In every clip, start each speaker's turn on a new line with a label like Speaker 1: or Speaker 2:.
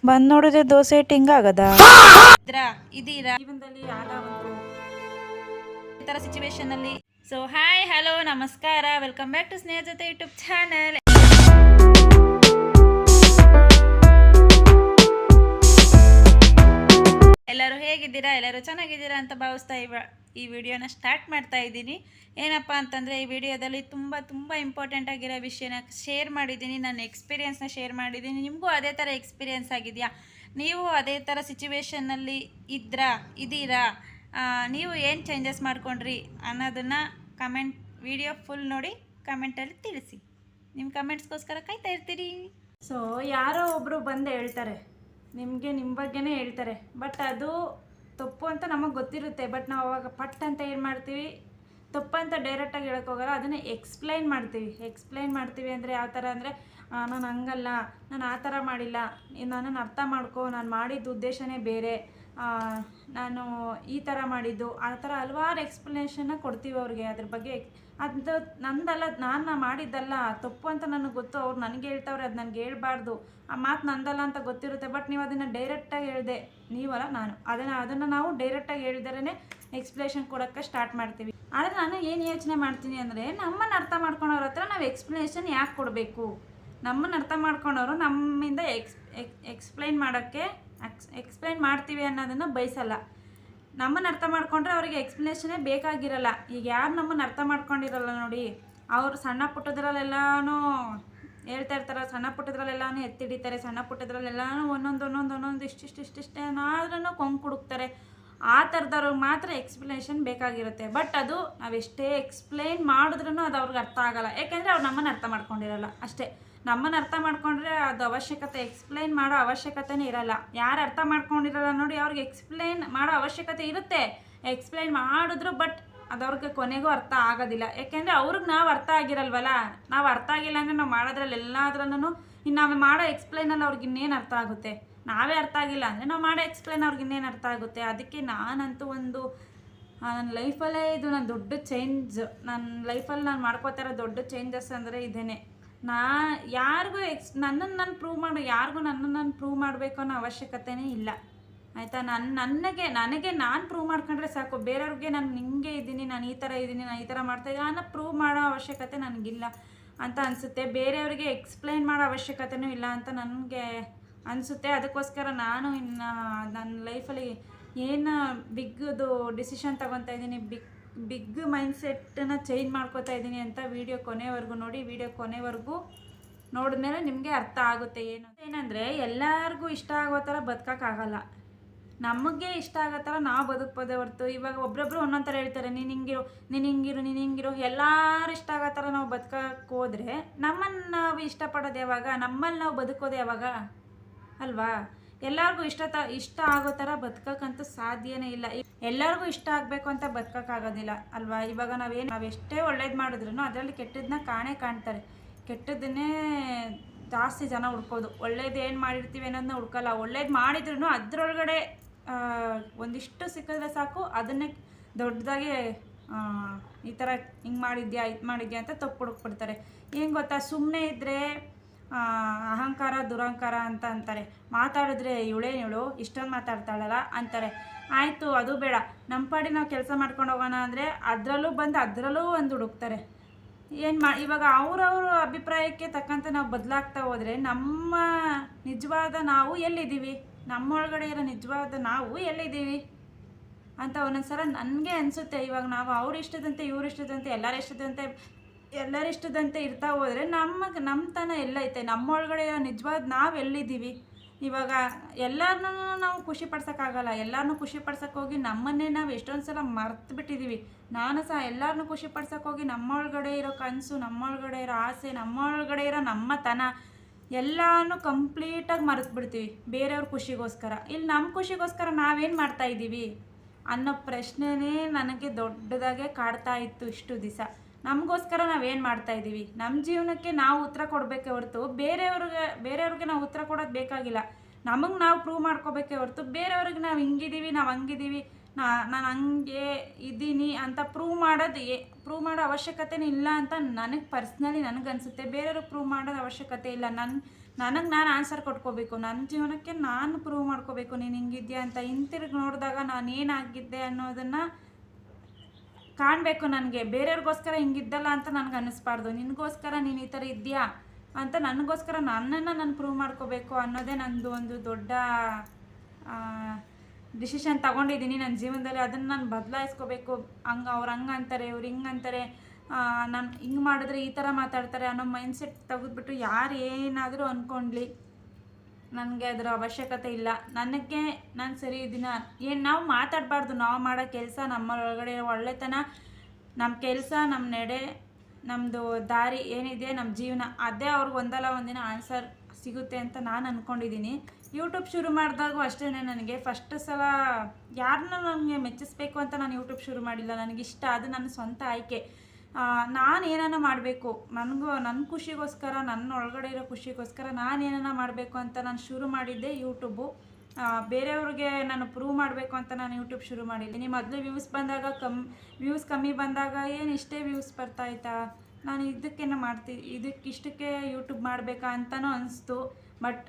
Speaker 1: ಬಂದು ನೋಡಿದ್ರೆ ದೋಸೆ ಹಿಟ್ಟು ಹಿಂಗಾಗದ. ಇದೀರಾ ಜೀವನದಲ್ಲಿ ಯಾವ್ದಾದ್ರು ಈ ಥರ ಸಿಚುವೇಶನಲ್ಲಿ. ಸೊ ಹಾಯ್ ಹಲೋ ನಮಸ್ಕಾರ, ವೆಲ್ಕಮ್ ಬ್ಯಾಕ್ ಟು ಸ್ನೇಹ ಜೊತೆ ಯೂಟ್ಯೂಬ್ ಚಾನಲ್. ಎಲ್ಲರೂ ಹೇಗಿದ್ದೀರಾ? ಎಲ್ಲರೂ ಚೆನ್ನಾಗಿದ್ದೀರಾ ಅಂತ ಭಾವಿಸ್ತಾ ಈ ವಿಡಿಯೋನ ಸ್ಟಾರ್ಟ್ ಮಾಡ್ತಾ ಇದ್ದೀನಿ. ಏನಪ್ಪ ಅಂತಂದರೆ ಈ ವಿಡಿಯೋದಲ್ಲಿ ತುಂಬ ಇಂಪಾರ್ಟೆಂಟ್ ಆಗಿರೋ ವಿಷಯನ ಶೇರ್ ಮಾಡಿದ್ದೀನಿ. ನನ್ನ ಎಕ್ಸ್ಪೀರಿಯೆನ್ಸ್ನ ಶೇರ್ ಮಾಡಿದ್ದೀನಿ. ನಿಮಗೂ ಅದೇ ಥರ ಎಕ್ಸ್ಪೀರಿಯೆನ್ಸ್ ಆಗಿದೆಯಾ? ನೀವು ಅದೇ ಥರ ಸಿಚುವೇಶನ್ನಲ್ಲಿ ಇದ್ದೀರಾ? ನೀವು ಏನು ಚೇಂಜಸ್ ಮಾಡ್ಕೊಂಡ್ರಿ ಅನ್ನೋದನ್ನು ವಿಡಿಯೋ ಫುಲ್ ನೋಡಿ ಕಮೆಂಟಲ್ಲಿ ತಿಳಿಸಿ. ನಿಮ್ಮ ಕಮೆಂಟ್ಸ್ಗೋಸ್ಕರ ಕಾಯ್ತಾ ಇರ್ತೀರಿ. ಸೊ ಯಾರೋ ಒಬ್ಬರು ಬಂದು ಹೇಳ್ತಾರೆ, ನಿಮ್ಮ ಬಗ್ಗೆನೇ ಹೇಳ್ತಾರೆ. ಬಟ್ ಅದು ತಪ್ಪು ಅಂತ ನಮಗೆ ಗೊತ್ತಿರುತ್ತೆ. ಬಟ್ ನಾವು ಅವಾಗ ಪಟ್ ಅಂತ ಏನು ಮಾಡ್ತೀವಿ, ತಪ್ಪು ಅಂತ ಡೈರೆಕ್ಟಾಗಿ ಹೇಳೋಕೆ ಹೋಗಲ್ಲ, ಅದನ್ನು ಎಕ್ಸ್ಪ್ಲೈನ್ ಮಾಡ್ತೀವಿ ಅಂದರೆ ಯಾವ ಥರ ಅಂದರೆ, ನಾನು ಹಂಗಲ್ಲ, ನಾನು ಆ ಥರ ಮಾಡಿಲ್ಲ, ನನ್ನನ್ನು ಅರ್ಥ ಮಾಡ್ಕೊ, ನಾನು ಮಾಡಿದ ಉದ್ದೇಶನೇ ಬೇರೆ, ನಾನು ಈ ಥರ ಮಾಡಿದ್ದು, ಆ ಥರ ಹಲವಾರು ಎಕ್ಸ್ಪ್ಲನೇಷನ್ನ ಕೊಡ್ತೀವಿ ಅವ್ರಿಗೆ. ಅದ್ರ ಬಗ್ಗೆ ಅದು ನಂದಲ್ಲ, ನಾನು ಮಾಡಿದ್ದಲ್ಲ, ತಪ್ಪು ಅಂತ ನನಗೆ ಗೊತ್ತು, ಅವ್ರು ನನಗೆ ಹೇಳ್ತವ್ರೆ, ಅದು ನನಗೆ ಹೇಳ್ಬಾರ್ದು, ಆ ಮಾತು ನಂದಲ್ಲ ಅಂತ ಗೊತ್ತಿರುತ್ತೆ. ಬಟ್ ನೀವು ಅದನ್ನು ಡೈರೆಕ್ಟಾಗಿ ಹೇಳಿದೆ, ನೀವಲ್ಲ ನಾನು, ಅದನ್ನು ನಾವು ಡೈರೆಕ್ಟಾಗಿ ಹೇಳಿದರೇ ಎಕ್ಸ್ಪ್ಲೇಷನ್ ಕೊಡೋಕ್ಕೆ ಸ್ಟಾರ್ಟ್ ಮಾಡ್ತೀವಿ. ಆದರೆ ನಾನು ಏನು ಯೋಚನೆ ಮಾಡ್ತೀನಿ ಅಂದರೆ, ನಮ್ಮನ್ನು ಅರ್ಥ ಮಾಡ್ಕೊಳೋರ ಹತ್ರ ನಾವು ಎಕ್ಸ್ಪ್ಲನೇಷನ್ ಯಾಕೆ ಕೊಡಬೇಕು? ನಮ್ಮನ್ನು ಅರ್ಥ ಮಾಡ್ಕೊಂಡವರು ನಮ್ಮಿಂದ ಎಕ್ಸ್ಪ್ಲೈನ್ ಮಾಡ್ತೀವಿ ಅನ್ನೋದನ್ನು ಬಯಸಲ್ಲ. ನಮ್ಮನ್ನು ಅರ್ಥ ಮಾಡ್ಕೊಂಡ್ರೆ ಅವರಿಗೆ ಎಕ್ಸ್ಪ್ಲನೇಷನೇ ಬೇಕಾಗಿರಲ್ಲ. ಈಗ ಯಾರು ನಮ್ಮನ್ನು ಅರ್ಥ ಮಾಡ್ಕೊಂಡಿರಲ್ಲ ನೋಡಿ, ಅವರು ಸಣ್ಣ ಪುಟ್ಟದ್ರಲ್ಲೆಲ್ಲನೂ ಹೇಳ್ತಾ ಇರ್ತಾರೆ, ಸಣ್ಣ ಪುಟ್ಟದ್ರಲ್ಲೆಲ್ಲನೂ ಎತ್ತಿಡಿತಾರೆ, ಸಣ್ಣ ಪುಟ್ಟದ್ರಲ್ಲೆಲ್ಲನೂ ಒಂದೊಂದು ಇಷ್ಟಿಷ್ಟೇನಾದ್ರೂ ಕೊಂಕು ಹುಡುಕ್ತಾರೆ. ಆ ಥರದವ್ರಿಗೆ ಮಾತ್ರ ಎಕ್ಸ್ಪ್ಲನೇಷನ್ ಬೇಕಾಗಿರುತ್ತೆ. ಬಟ್ ಅದು ನಾವೆಷ್ಟೇ ಎಕ್ಸ್ಪ್ಲೈನ್ ಮಾಡಿದ್ರೂ ಅದು ಅವ್ರಿಗೆ ಅರ್ಥ ಆಗೋಲ್ಲ. ಯಾಕೆಂದರೆ ಅವ್ರು ನಮ್ಮನ್ನು ಅರ್ಥ ಮಾಡ್ಕೊಂಡಿರಲ್ಲ ಅಷ್ಟೇ. ನಮ್ಮನ್ನು ಅರ್ಥ ಮಾಡ್ಕೊಂಡ್ರೆ ಅದು ಅವಶ್ಯಕತೆ, ಎಕ್ಸ್ಪ್ಲೈನ್ ಮಾಡೋ ಅವಶ್ಯಕತೆನೇ ಇರಲ್ಲ. ಯಾರು ಅರ್ಥ ಮಾಡ್ಕೊಂಡಿರಲ್ಲ ನೋಡಿ, ಅವ್ರಿಗೆ ಎಕ್ಸ್ಪ್ಲೈನ್ ಮಾಡೋ ಅವಶ್ಯಕತೆ ಇರುತ್ತೆ. ಎಕ್ಸ್ಪ್ಲೈನ್ ಮಾಡಿದ್ರು ಬಟ್ ಅದು ಅವ್ರಿಗೆ ಕೊನೆಗೂ ಅರ್ಥ ಆಗೋದಿಲ್ಲ. ಯಾಕೆಂದರೆ ಅವ್ರಿಗೆ ನಾವು ಅರ್ಥ ಆಗಿರಲ್ವಲ್ಲ. ನಾವು ಅರ್ಥ ಆಗಿಲ್ಲ ಅಂದರೆ ನಾವು ಮಾಡೋದ್ರಲ್ಲಿ ಎಲ್ಲದ್ರಲ್ಲೂ ಇನ್ನು ನಾವು ಮಾಡೋ ಎಕ್ಸ್ಪ್ಲೈನಲ್ಲಿ ಅವ್ರಿಗೆ ಇನ್ನೇನು ಅರ್ಥ ಆಗುತ್ತೆ? ನಾವೇ ಅರ್ಥ ಆಗಿಲ್ಲ ಅಂದರೆ ನಾವು ಮಾಡೋ ಎಕ್ಸ್ಪ್ಲೈನ್ ಅವ್ರಿಗೆ ಇನ್ನೇನು ಅರ್ಥ ಆಗುತ್ತೆ? ಅದಕ್ಕೆ ನಾನಂತೂ ನನ್ನ ಲೈಫಲ್ಲೇ ಇದು ನನ್ನ ದೊಡ್ಡ ಚೇಂಜ್. ನನ್ನ ಲೈಫಲ್ಲಿ ನಾನು ಮಾಡ್ಕೋತಾ ಇರೋ ದೊಡ್ಡ ಚೇಂಜಸ್ ಅಂದರೆ ಇದೇನೆ. ಯಾರಿಗೂ ನನ್ನನ್ನು ನಾನು ಪ್ರೂವ್ ಮಾಡಬೇಕು ಅನ್ನೋ ಅವಶ್ಯಕತೆನೇ ಇಲ್ಲ, ಆಯಿತಾ? ನನಗೆ ನಾನು ಪ್ರೂವ್ ಮಾಡ್ಕೊಂಡ್ರೆ ಸಾಕು. ಬೇರೆಯವ್ರಿಗೆ ನಾನು ಹಿಂಗೆ ಇದ್ದೀನಿ, ನಾನು ಈ ಥರ ಇದ್ದೀನಿ, ನಾನು ಈ ಥರ ಮಾಡ್ತಾಯಿದ್ದೀನಿ ಅನ್ನೋ ಪ್ರೂವ್ ಮಾಡೋ ಅವಶ್ಯಕತೆ ನನಗಿಲ್ಲ ಅಂತ ಅನಿಸುತ್ತೆ. ಬೇರೆಯವ್ರಿಗೆ ಎಕ್ಸ್ಪ್ಲೈನ್ ಮಾಡೋ ಅವಶ್ಯಕತೆಯೂ ಇಲ್ಲ ಅಂತ ನನಗೆ ಅನಿಸುತ್ತೆ. ಅದಕ್ಕೋಸ್ಕರ ನಾನು ಇನ್ನು ನನ್ನ ಲೈಫಲ್ಲಿ ಏನು ಬಿಗ್ಗದು ಡಿಸಿಷನ್ ತೊಗೊತಾ ಇದ್ದೀನಿ, ಬಿಗ್ ಮೈಂಡ್ಸೆಟ್ಟನ್ನು ಚೇಂಜ್ ಮಾಡ್ಕೋತಾ ಇದ್ದೀನಿ ಅಂತ ವಿಡಿಯೋ ಕೊನೆವರೆಗೂ ನೋಡಿ. ವಿಡಿಯೋ ಕೊನೆವರೆಗೂ ನೋಡಿದ್ಮೇಲೆ ನಿಮಗೆ ಅರ್ಥ ಆಗುತ್ತೆ. ಏನಂದರೆ ಎಲ್ಲರಿಗೂ ಇಷ್ಟ ಆಗೋ ಥರ ಬದುಕೋಕ್ಕಾಗಲ್ಲ. ನಮಗೆ ಇಷ್ಟ ಆಗೋ ಥರ ನಾವು ಬದುಕ್ಬೋದೇ ಹೊರತು, ಇವಾಗ ಒಬ್ರೊಬ್ರು ಒಂದೊಂದು ಥರ ಹೇಳ್ತಾರೆ, ನೀನು ಹಿಂಗಿರು ಎಲ್ಲರೂ ಇಷ್ಟ ಆಗೋ ಥರ ನಾವು ಬದುಕೋಕ್ಕೆ ಹೋದರೆ ನಮ್ಮನ್ನು ನಾವು ಇಷ್ಟಪಡೋದು ಯಾವಾಗ? ನಮ್ಮಲ್ಲಿ ನಾವು ಬದುಕೋದು ಯಾವಾಗ ಅಲ್ವಾ? ಎಲ್ಲರಿಗೂ ಇಷ್ಟ ಆಗೋ ಥರ ಬದುಕೋಕ್ಕಂತೂ ಸಾಧ್ಯನೇ ಇಲ್ಲ. ಎಲ್ಲರಿಗೂ ಇಷ್ಟ ಆಗಬೇಕು ಅಂತ ಬದುಕೋಕ್ಕಾಗೋದಿಲ್ಲ ಅಲ್ವಾ? ಇವಾಗ ನಾವೆಷ್ಟೇ ಒಳ್ಳೇದು ಮಾಡಿದ್ರು ಅದರಲ್ಲಿ ಕೆಟ್ಟದನ್ನ ಕಾಣ್ತಾರೆ. ಕೆಟ್ಟದನ್ನೇ ಜಾಸ್ತಿ ಜನ ಹುಡ್ಕೋದು. ಒಳ್ಳೇದು ಏನು ಮಾಡಿರ್ತೀವಿ ಅನ್ನೋದನ್ನ ಹುಡ್ಕಲ್ಲ. ಒಳ್ಳೇದು ಮಾಡಿದ್ರು ಅದರೊಳಗಡೆ ಒಂದಿಷ್ಟು ಸಿಕ್ಕಿದ್ರೆ ಸಾಕು, ಅದನ್ನೇ ದೊಡ್ಡದಾಗಿ ಈ ಥರ ಹಿಂಗೆ ಮಾಡಿದ್ಯಾ ಇದು ಮಾಡಿದ್ಯಾ ಅಂತ ತಪ್ಪು ಹುಡುಕ್ಬಿಡ್ತಾರೆ. ಏನು ಗೊತ್ತಾ, ಸುಮ್ಮನೆ ಇದ್ದರೆ ಅಹಂಕಾರ ದುರಹಂಕಾರ ಅಂತ ಅಂತಾರೆ. ಮಾತಾಡಿದ್ರೆ ಇವಳು ಇಷ್ಟೊಂದು ಮಾತಾಡ್ತಾಳಲ್ಲ ಅಂತಾರೆ. ಆಯಿತು, ಅದು ಬೇಡ, ನಮ್ಮ ಪಾಡಿ ನಾವು ಕೆಲಸ ಮಾಡ್ಕೊಂಡು ಹೋಗೋಣ ಅಂದರೆ ಅದರಲ್ಲೂ ಒಂದು ಹುಡುಕ್ತಾರೆ. ಇವಾಗ ಅವ್ರವ್ರ ಅಭಿಪ್ರಾಯಕ್ಕೆ ತಕ್ಕಂತೆ ನಾವು ಬದಲಾಗ್ತಾ ಹೋದರೆ ನಮ್ಮ ನಿಜವಾದ ನಾವು ಎಲ್ಲಿದ್ದೀವಿ? ನಮ್ಮೊಳಗಡೆ ಇರೋ ನಿಜವಾದ ನಾವು ಎಲ್ಲಿದ್ದೀವಿ ಅಂತ ಒಂದೊಂದ್ಸಲ ನನಗೆ ಅನಿಸುತ್ತೆ. ಇವಾಗ ನಾವು ಅವ್ರ ಇಷ್ಟದಂತೆ ಇವ್ರ ಇಷ್ಟದಂತೆ ಎಲ್ಲರ ಇಷ್ಟದಂತೆ ಇರ್ತಾ ಹೋದರೆ ನಮ್ಮತನ ಎಲ್ಲೈತೆ? ನಮ್ಮೊಳಗಡೆ ನಿಜವಾದ ನಾವು ಎಲ್ಲಿದ್ದೀವಿ? ಇವಾಗ ಎಲ್ಲರನ್ನೂ ನಾವು ಖುಷಿ ಪಡ್ಸೋಕ್ಕಾಗಲ್ಲ. ಎಲ್ಲರನ್ನೂ ಖುಷಿ ಪಡ್ಸೋಕೆ ಹೋಗಿ ನಮ್ಮನ್ನೇ ನಾವು ಎಷ್ಟೊಂದು ಸಲ ಮರ್ತು ಬಿಟ್ಟಿದ್ದೀವಿ. ನಾನು ಸಹ ಎಲ್ಲರನ್ನೂ ಖುಷಿ ಪಡ್ಸೋಕೆ ಹೋಗಿ ನಮ್ಮೊಳಗಡೆ ಇರೋ ಕನಸು, ನಮ್ಮೊಳಗಡೆ ಇರೋ ಆಸೆ, ನಮ್ಮೊಳಗಡೆ ಇರೋ ನಮ್ಮತನ ಎಲ್ಲನೂ ಕಂಪ್ಲೀಟಾಗಿ ಮರೆತು ಬಿಡ್ತೀವಿ ಬೇರೆಯವ್ರ ಖುಷಿಗೋಸ್ಕರ. ಇಲ್ಲಿ ನಮ್ಮ ಖುಷಿಗೋಸ್ಕರ ನಾವೇನು ಮಾಡ್ತಾಯಿದ್ದೀವಿ ಅನ್ನೋ ಪ್ರಶ್ನೆನೇ ನನಗೆ ದೊಡ್ಡದಾಗೆ ಕಾಡ್ತಾ ಇತ್ತು ಇಷ್ಟು ದಿವಸ. ನಮಗೋಸ್ಕರ ನಾವೇನು ಮಾಡ್ತಾಯಿದ್ದೀವಿ? ನಮ್ಮ ಜೀವನಕ್ಕೆ ನಾವು ಉತ್ತರ ಕೊಡಬೇಕೇ ಹೊರತು ಬೇರೆಯವ್ರಿಗೆ ನಾವು ಉತ್ತರ ಕೊಡೋದು ಬೇಕಾಗಿಲ್ಲ. ನಮಗೆ ನಾವು ಪ್ರೂವ್ ಮಾಡ್ಕೋಬೇಕೇ ಹೊರತು ಬೇರೆಯವ್ರಿಗೆ ನಾವು ಹಿಂಗಿದ್ದೀವಿ, ನಾವು ಹಂಗಿದ್ದೀವಿ, ನಾನು ಹಂಗೆ ಇದ್ದೀನಿ ಅಂತ ಪ್ರೂವ್ ಮಾಡೋ ಅವಶ್ಯಕತೆನೇ ಇಲ್ಲ ಅಂತ ನನಗೆ ಪರ್ಸ್ನಲಿ ನನಗನ್ಸುತ್ತೆ. ಬೇರೆಯವ್ರಿಗೆ ಪ್ರೂವ್ ಮಾಡೋದು ಅವಶ್ಯಕತೆ ಇಲ್ಲ. ನನಗೆ ನಾನು ಆನ್ಸರ್ ಕೊಟ್ಕೋಬೇಕು, ನನ್ನ ಜೀವನಕ್ಕೆ ನಾನು ಪ್ರೂವ್ ಮಾಡ್ಕೋಬೇಕು ನೀನು ಹಿಂಗಿದ್ಯಾ ಅಂತ. ಹಿಂತಿರುಗಿ ನೋಡಿದಾಗ ನಾನು ಏನಾಗಿದ್ದೆ ಅನ್ನೋದನ್ನು ಕಾಣಬೇಕು ನನಗೆ. ಬೇರೆಯವ್ರಿಗೋಸ್ಕರ ಹಿಂಗಿದ್ದಲ್ಲ ಅಂತ ನನಗೆ ಅನ್ನಿಸ್ಬಾರ್ದು. ನಿನಗೋಸ್ಕರ ನೀನು ಈ ಥರ ಇದೆಯಾ ಅಂತ ನನಗೋಸ್ಕರ ನನ್ನನ್ನು ನಾನು ಪ್ರೂವ್ ಮಾಡ್ಕೋಬೇಕು ಅನ್ನೋದೇ ನಂದು ಒಂದು ದೊಡ್ಡ ಡಿಸಿಷನ್ ತಗೊಂಡಿದ್ದೀನಿ ನನ್ನ ಜೀವನದಲ್ಲಿ. ಅದನ್ನು ನಾನು ಬದಲಾಯಿಸ್ಕೋಬೇಕು. ಅವ್ರು ಹಂಗೆ ಅಂತಾರೆ, ಇವ್ರು ಹಿಂಗೆ ಅಂತಾರೆ, ನಾನು ಹಿಂಗೆ ಮಾಡಿದ್ರೆ ಈ ಥರ ಮಾತಾಡ್ತಾರೆ ಅನ್ನೋ ಮೈಂಡ್ಸೆಟ್ ತೆಗೆದ್ಬಿಟ್ಟು ಯಾರು ಏನಾದರೂ ಅಂದ್ಕೊಂಡ್ಲಿ ನನಗೆ ಅದರ ಅವಶ್ಯಕತೆ ಇಲ್ಲ. ನನಗೆ ನಾನು ಸರಿ ಇದ್ದೀನ. ಏನು ನಾವು ಮಾತಾಡಬಾರ್ದು. ನಾವು ಮಾಡೋ ಕೆಲಸ, ನಮ್ಮೊಳಗಡೆ ಒಳ್ಳೆತನ, ನಮ್ಮ ಕೆಲಸ, ನಮ್ಮ ನಡೆ, ನಮ್ಮದು ದಾರಿ ಏನಿದೆ, ನಮ್ಮ ಜೀವನ, ಅದೇ ಅವ್ರಿಗೆ ಒಂದಲ್ಲ ಒಂದಿನ ಆನ್ಸರ್ ಸಿಗುತ್ತೆ ಅಂತ ನಾನು ಅಂದ್ಕೊಂಡಿದ್ದೀನಿ. ಯೂಟ್ಯೂಬ್ ಶುರು ಮಾಡಿದಾಗೂ ಅಷ್ಟೇ, ನನಗೆ ಫಸ್ಟ್ ಸಲ ಯಾರನ್ನ ನನಗೆ ಮೆಚ್ಚಿಸ್ಬೇಕು ಅಂತ ನಾನು ಯೂಟ್ಯೂಬ್ ಶುರು ಮಾಡಿಲ್ಲ. ನನಗಿಷ್ಟ, ಅದು ನನ್ನ ಸ್ವಂತ ಆಯ್ಕೆ. ನಾನು ಏನಾನ ಮಾಡಬೇಕು, ನನ್ನ ಖುಷಿಗೋಸ್ಕರ, ನನ್ನ ಒಳಗಡೆ ಇರೋ ಖುಷಿಗೋಸ್ಕರ ನಾನು ಏನಾನ ಮಾಡಬೇಕು ಅಂತ ನಾನು ಶುರು ಮಾಡಿದ್ದೆ ಯೂಟ್ಯೂಬು. ಬೇರೆಯವ್ರಿಗೆ ನಾನು ಪ್ರೂವ್ ಮಾಡಬೇಕು ಅಂತ ನಾನು ಯೂಟ್ಯೂಬ್ ಶುರು ಮಾಡಿದ್ದೀನಿ. ಮೊದಲು ವ್ಯೂಸ್ ಕಮ್ಮಿ ಬಂದಾಗ ಏನು ಇಷ್ಟೇ ವ್ಯೂಸ್ ಬರ್ತಾಯಿತ್ತಾ, ನಾನು ಇಷ್ಟಕ್ಕೆ ಯೂಟ್ಯೂಬ್ ಮಾಡಬೇಕಾ ಅಂತಲೂ ಅನಿಸ್ತು. ಬಟ್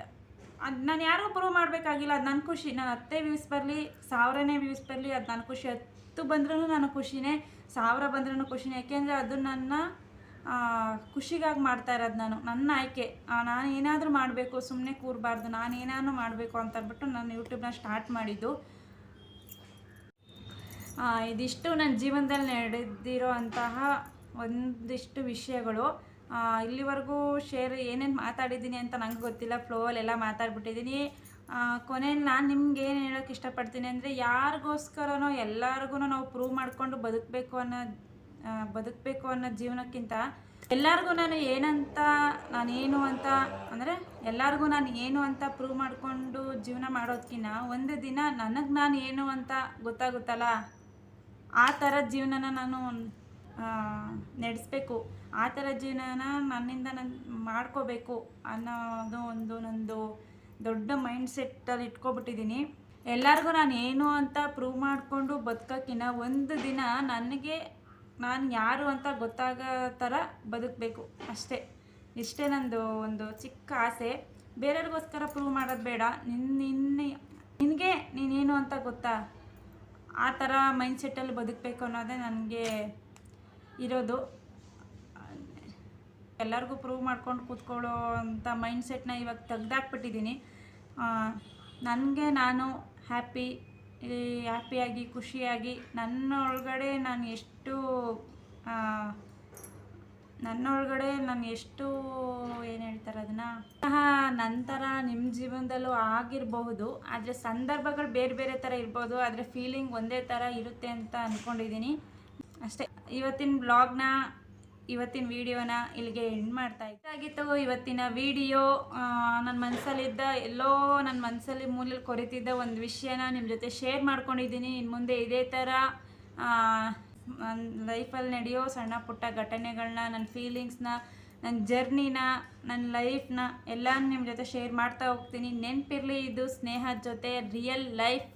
Speaker 1: ಅದು ನಾನು ಯಾರಿಗೂ ಪ್ರೂವ್ ಮಾಡಬೇಕಾಗಿಲ್ಲ. ಅದು ನನ್ನ ಖುಷಿ. ನಾನು 10 ವ್ಯೂಸ್ ಬರಲಿ, 1000ನೇ ವ್ಯೂಸ್ ಬರಲಿ, ಅದು ನನ್ನ ಖುಷಿ. 10 ಬಂದ್ರೂ ನನ್ನ ಖುಷಿನೇ, 1000 ಬಂದ್ರೂ ಖುಷಿನೇ. ಯಾಕೆಂದರೆ ಅದು ನನ್ನ ಖುಷಿಗಾಗಿ ಮಾಡ್ತಾ ಇರೋದು. ನನ್ನ ಆಯ್ಕೆ. ನಾನು ಏನಾದರೂ ಮಾಡಬೇಕು, ಸುಮ್ಮನೆ ಕೂರಬಾರ್ದು, ನಾನು ಏನಾದರೂ ಮಾಡಬೇಕು ಅಂತ ಅಂದ್ಬಿಟ್ಟು ನಾನು ಯೂಟ್ಯೂಬ್ನ ಸ್ಟಾರ್ಟ್ ಮಾಡಿದ್ದು. ಇದಿಷ್ಟು ನನ್ನ ಜೀವನದಲ್ಲಿ ನಡೆದಿರೋ ಅಂತಹ ಒಂದಿಷ್ಟು ವಿಷಯಗಳು. ಇಲ್ಲಿವರೆಗೂ ಏನೇನು ಮಾತಾಡಿದ್ದೀನಿ ಅಂತ ನಂಗೆ ಗೊತ್ತಿಲ್ಲ. ಫ್ಲೋವಲ್ಲೆಲ್ಲ ಮಾತಾಡ್ಬಿಟ್ಟಿದ್ದೀನಿ. ಕೊನೆಯಲ್ಲಿ ನಾನು ನಿಮ್ಗೆ ಏನು ಹೇಳೋಕ್ಕೆ ಇಷ್ಟಪಡ್ತೀನಿ ಅಂದರೆ, ಯಾರಿಗೋಸ್ಕರನೋ ಎಲ್ಲರಿಗೂ ನಾವು ಪ್ರೂವ್ ಮಾಡಿಕೊಂಡು ಬದುಕಬೇಕು ಅನ್ನೋ ಜೀವನಕ್ಕಿಂತ ಎಲ್ಲರಿಗೂ ನಾನು ಏನು ಅಂತ ಪ್ರೂವ್ ಮಾಡಿಕೊಂಡು ಜೀವನ ಮಾಡೋದಕ್ಕಿಂತ ಒಂದು ದಿನ ನನಗೆ ನಾನು ಏನು ಅಂತ ಗೊತ್ತಾಗುತ್ತಲ್ಲ, ಆ ಥರ ಜೀವನನ ನಾನು ನಡೆಸಬೇಕು. ಆ ಥರ ಜೀವನನ ನನ್ನಿಂದ ನಾನು ಮಾಡ್ಕೋಬೇಕು ಅನ್ನೋದು ನಂದು ದೊಡ್ಡ ಮೈಂಡ್ಸೆಟ್ಟಲ್ಲಿ ಇಟ್ಕೊಬಿಟ್ಟಿದ್ದೀನಿ. ಎಲ್ಲರಿಗೂ ನಾನು ಏನು ಅಂತ ಪ್ರೂವ್ ಮಾಡಿಕೊಂಡು ಬದುಕೋಕ್ಕಿಂತ ಒಂದು ದಿನ ನನಗೆ ನಾನು ಯಾರು ಅಂತ ಗೊತ್ತಾಗೋ ಥರ ಬದುಕಬೇಕು ಅಷ್ಟೇ. ಇಷ್ಟೇ ನಂದು ಒಂದು ಚಿಕ್ಕ ಆಸೆ. ಬೇರೆಯವ್ರಿಗೋಸ್ಕರ ಪ್ರೂವ್ ಮಾಡೋದು ಬೇಡ. ನಿನಗೆ ನೀನೇನು ಅಂತ ಗೊತ್ತಾ, ಆ ಥರ ಮೈಂಡ್ಸೆಟ್ಟಲ್ಲಿ ಬದುಕಬೇಕು ಅನ್ನೋದೇ ನನಗೆ ಇರೋದು. ಎಲ್ಲರಿಗೂ ಪ್ರೂವ್ ಮಾಡ್ಕೊಂಡು ಕೂತ್ಕೊಳ್ಳೋ ಅಂಥ ಮೈಂಡ್ಸೆಟ್ನ ಇವಾಗ ತೆಗ್ದಾಕ್ಬಿಟ್ಟಿದ್ದೀನಿ. ನನಗೆ ನಾನು ಹ್ಯಾಪಿಯಾಗಿ ಖುಷಿಯಾಗಿ ನನ್ನ ಒಳಗಡೆ ನಾನು ಎಷ್ಟು ಏನು ಹೇಳ್ತಾರೆ ಅದನ್ನು, ನಂತರ ನಿಮ್ಮ ಜೀವನದಲ್ಲೂ ಆಗಿರಬಹುದು. ಆದರೆ ಸಂದರ್ಭಗಳು ಬೇರೆ ಬೇರೆ ಥರ ಇರ್ಬೋದು, ಆದರೆ ಫೀಲಿಂಗ್ ಒಂದೇ ಥರ ಇರುತ್ತೆ ಅಂತ ಅಂದ್ಕೊಂಡಿದ್ದೀನಿ ಅಷ್ಟೇ. ಇವತ್ತಿನ ವಿಡಿಯೋನ ಇಲ್ಲಿಗೆ ಎಂಡ್ ಮಾಡ್ತಾ ಇದ್ದಾಗಿತ್ತು. ಇವತ್ತಿನ ವಿಡಿಯೋ ನನ್ನ ಮನಸ್ಸಲ್ಲಿ ಮೂಲೆಯಲ್ಲಿ ಕೊರಿತಿದ್ದ ಒಂದು ವಿಷಯನ ನಿಮ್ಮ ಜೊತೆ ಶೇರ್ ಮಾಡ್ಕೊಂಡಿದ್ದೀನಿ. ಇನ್ನು ಮುಂದೆ ಇದೇ ಥರ ನನ್ನ ಲೈಫಲ್ಲಿ ನಡೆಯೋ ಸಣ್ಣ ಪುಟ್ಟ ಘಟನೆಗಳನ್ನ, ನನ್ನ ಫೀಲಿಂಗ್ಸ್ನ, ನನ್ನ ಜರ್ನಿನ, ನನ್ನ ಲೈಫ್ನ ಎಲ್ಲ ನಿಮ್ಮ ಜೊತೆ ಶೇರ್ ಮಾಡ್ತಾ ಹೋಗ್ತೀನಿ. ನೆನಪಿರಲಿ, ಇದು ಸ್ನೇಹದ ಜೊತೆ ರಿಯಲ್ ಲೈಫ್.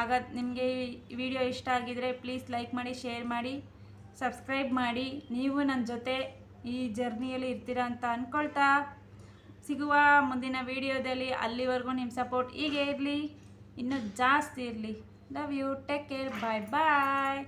Speaker 1: ಆಗ ನಿಮಗೆ ಈ ವಿಡಿಯೋ ಇಷ್ಟ ಆಗಿದರೆ ಪ್ಲೀಸ್ ಲೈಕ್ ಮಾಡಿ, ಶೇರ್ ಮಾಡಿ, ಸಬ್ಸ್ಕ್ರೈಬ್ ಮಾಡಿ. ನೀವು ನನ್ನ ಜೊತೆ ಈ ಜರ್ನಿಯಲ್ಲಿ ಇರ್ತೀರಾ ಅಂತ ಅಂದ್ಕೊಳ್ತಾ ಸಿಗುವ ಮುಂದಿನ ವಿಡಿಯೋದಲ್ಲಿ. ಅಲ್ಲಿವರೆಗೂ ನಿಮ್ಮ ಸಪೋರ್ಟ್ ಹೀಗೆ ಇರಲಿ, ಇನ್ನೂ ಜಾಸ್ತಿ ಇರಲಿ. Love you, take care, bye bye.